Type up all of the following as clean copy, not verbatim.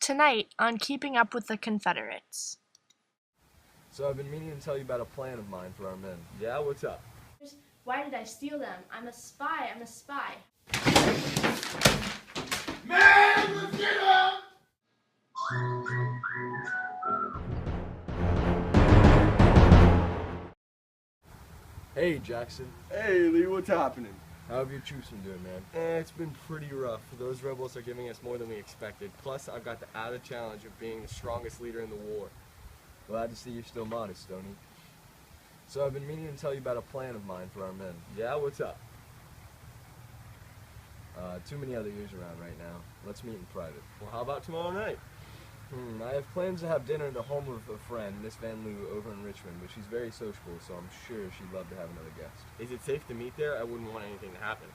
Tonight on Keeping Up with the Confederates. So I've been meaning to tell you about a plan of mine for our men. Yeah, what's up? Why did I steal them? I'm a spy. I'm a spy. Man, let's get up! Hey, Jackson. Hey, Lee, what's happening? How have your troops been doing, man? It's been pretty rough. Those rebels are giving us more than we expected. Plus, I've got the added challenge of being the strongest leader in the war. Glad to see you're still modest, Stoney. So I've been meaning to tell you about a plan of mine for our men. Yeah, what's up? Too many other ears around right now. Let's meet in private. Well, how about tomorrow night? I have plans to have dinner at the home of a friend, Miss Van Loo, over in Richmond, but she's very sociable, so I'm sure she'd love to have another guest. Is it safe to meet there? I wouldn't want anything to happen.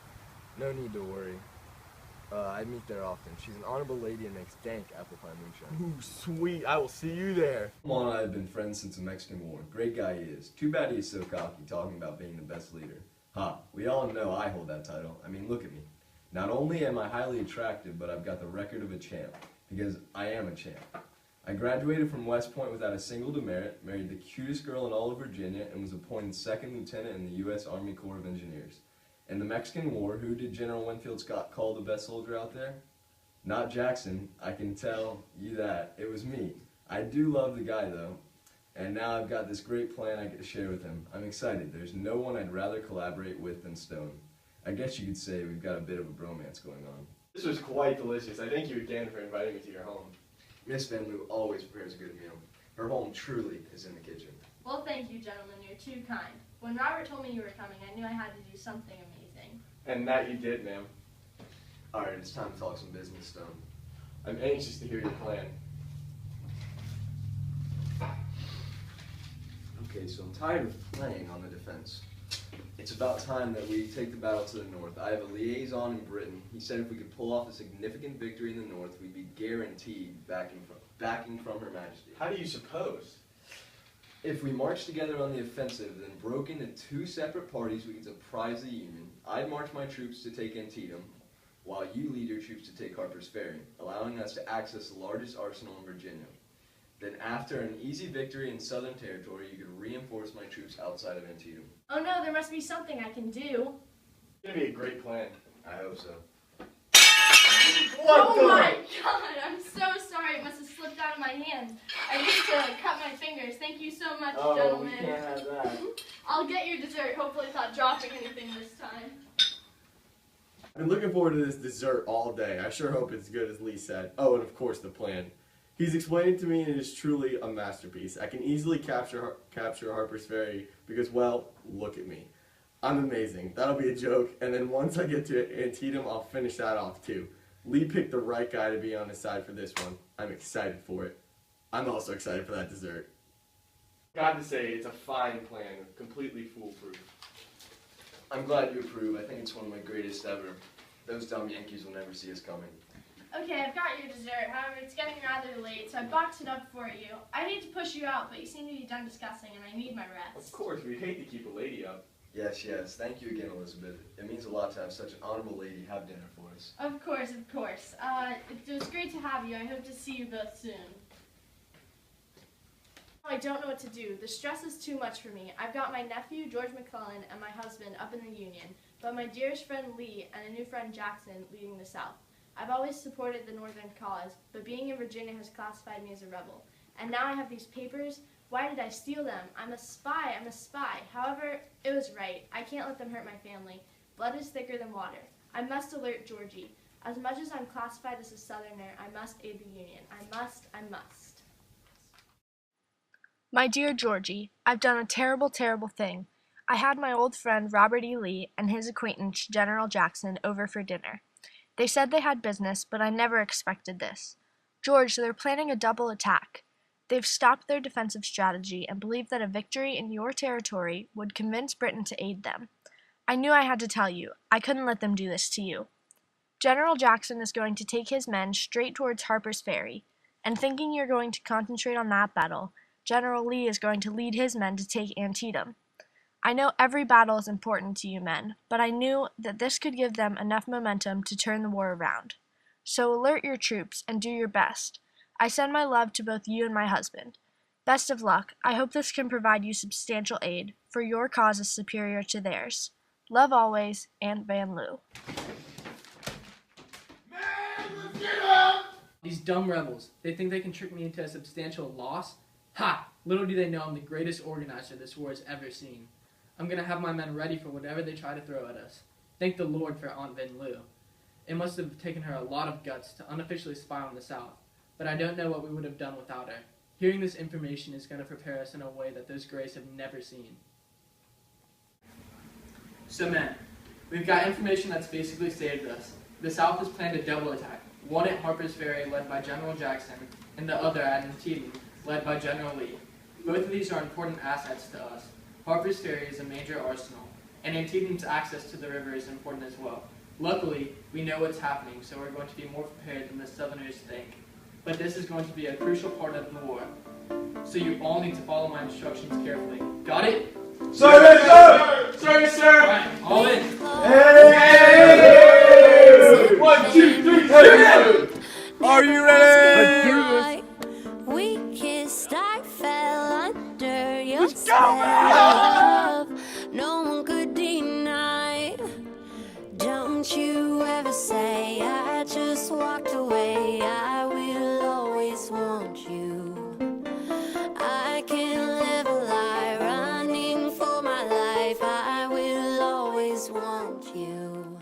No need to worry. I meet there often. She's an honorable lady and makes dank apple pie moonshine. Ooh, sweet. I will see you there. Juan and I have been friends since the Mexican War. Great guy he is. Too bad he is so cocky, talking about being the best leader. We all know I hold that title. I mean, look at me. Not only am I highly attractive, but I've got the record of a champ, because I am a champ. I graduated from West Point without a single demerit, married the cutest girl in all of Virginia, and was appointed second lieutenant in the U.S. Army Corps of Engineers. In the Mexican War, who did General Winfield Scott call the best soldier out there? Not Jackson, I can tell you that. It was me. I do love the guy, though, and now I've got this great plan I get to share with him. I'm excited. There's no one I'd rather collaborate with than Stone. I guess you could say we've got a bit of a bromance going on. This was quite delicious. I thank you again for inviting me to your home. Miss Van Loo always prepares a good meal. Her home truly is in the kitchen. Well, thank you, gentlemen. You're too kind. When Robert told me you were coming, I knew I had to do something amazing. And that you did, ma'am. Alright, it's time to talk some business, Stone. I'm anxious to hear your plan. Okay, so I'm tired of playing on the defense. It's about time that we take the battle to the north. I have a liaison in Britain. He said if we could pull off a significant victory in the north, we'd be guaranteed backing from Her Majesty. How do you suppose? If we march together on the offensive, then broke into two separate parties, we could surprise the Union. I'd march my troops to take Antietam, while you lead your troops to take Harper's Ferry, allowing us to access the largest arsenal in Virginia. Then after an easy victory in Southern Territory, you could reinforce my troops outside of Antietam. Oh no, there must be something I can do. It's going to be a great plan. I hope so. What Oh my god, I'm so sorry. It must have slipped out of my hands. I used to cut my fingers. Thank you so much, Oh, gentlemen. we can't have that. I'll get your dessert, hopefully without dropping anything this time. I've been looking forward to this dessert all day. I sure hope it's good as Lee said. Oh, and of course the plan. He's explained it to me and it is truly a masterpiece. I can easily capture Harper's Ferry because, well, look at me. I'm amazing. That'll be a joke. And then once I get to Antietam, I'll finish that off too. Lee picked the right guy to be on his side for this one. I'm excited for it. I'm also excited for that dessert. Got to say, it's a fine plan, completely foolproof. I'm glad you approve. I think it's one of my greatest ever. Those dumb Yankees will never see us coming. Okay, I've got your dessert. However, it's getting rather late, so I boxed it up for you. I hate to push you out, but you seem to be done discussing, and I need my rest. Of course, we'd hate to keep a lady up. Yes, yes. Thank you again, Elizabeth. It means a lot to have such an honorable lady have dinner for us. Of course, of course. It was great to have you. I hope to see you both soon. I don't know what to do. The stress is too much for me. I've got my nephew, George McClellan, and my husband up in the Union, but my dearest friend Lee and a new friend Jackson leading the South. I've always supported the Northern cause, but being in Virginia has classified me as a rebel. And now I have these papers. Why did I steal them? I'm a spy. I'm a spy. However, it was right. I can't let them hurt my family. Blood is thicker than water. I must alert Georgie. As much as I'm classified as a Southerner, I must aid the Union. I must. My dear Georgie, I've done a terrible, terrible thing. I had my old friend Robert E. Lee and his acquaintance General Jackson over for dinner. They said they had business, but I never expected this. George, they're planning a double attack. They've stopped their defensive strategy and believe that a victory in your territory would convince Britain to aid them. I knew I had to tell you. I couldn't let them do this to you. General Jackson is going to take his men straight towards Harper's Ferry, and thinking you're going to concentrate on that battle, General Lee is going to lead his men to take Antietam. I know every battle is important to you men, but I knew that this could give them enough momentum to turn the war around. So alert your troops and do your best. I send my love to both you and my husband. Best of luck. I hope this can provide you substantial aid, for your cause is superior to theirs. Love always, Aunt Van Loo. These dumb rebels, they think they can trick me into a substantial loss? Ha! Little do they know I'm the greatest organizer this war has ever seen. I'm going to have my men ready for whatever they try to throw at us. Thank the Lord for Aunt Van Loo. It must have taken her a lot of guts to unofficially spy on the South, but I don't know what we would have done without her. Hearing this information is going to prepare us in a way that those Grays have never seen. So men, we've got information that's basically saved us. The South has planned a double attack, one at Harper's Ferry led by General Jackson, and the other at Antietam led by General Lee. Both of these are important assets to us. Harper's Ferry is a major arsenal, and Antietam's access to the river is important as well. Luckily, we know what's happening, so we're going to be more prepared than the Southerners think. But this is going to be a crucial part of the war, so you all need to follow my instructions carefully. Got it? Sir, sir! Sir, sir! All right, all in. Hey! 1, 2, 3, hey! Are you ready? We kissed, I fell under your spell. No one could deny. Don't you ever say I just walked away. I will always want you. I can't live a lie running for my life. I will always want you.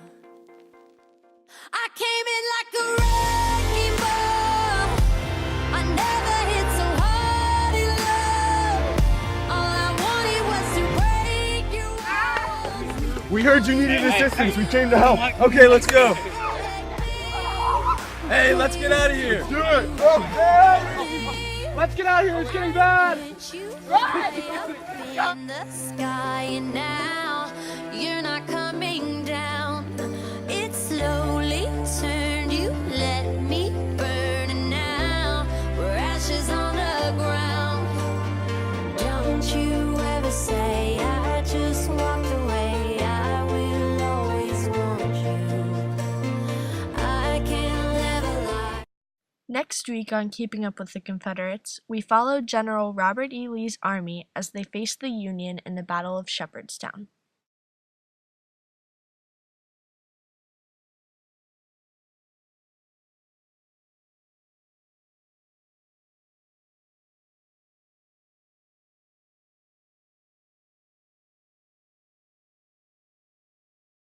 I came in like a wrecking ball. I never hit so hard in love. All I wanted was to break your walls. We heard you needed assistance. We came to help. Okay, let's go. Hey, let's get out of here. Do it. Let's get out of here. It's getting bad. You up in the sky, and now you're not coming down. It slowly turned. You let me burn, and now we're ashes on the ground. Don't you ever say I just walked away. I will always want you. I can't live a lie. Next week on Keeping Up with the Confederates, we followed General Robert E. Lee's army as they faced the Union in the Battle of Shepherdstown.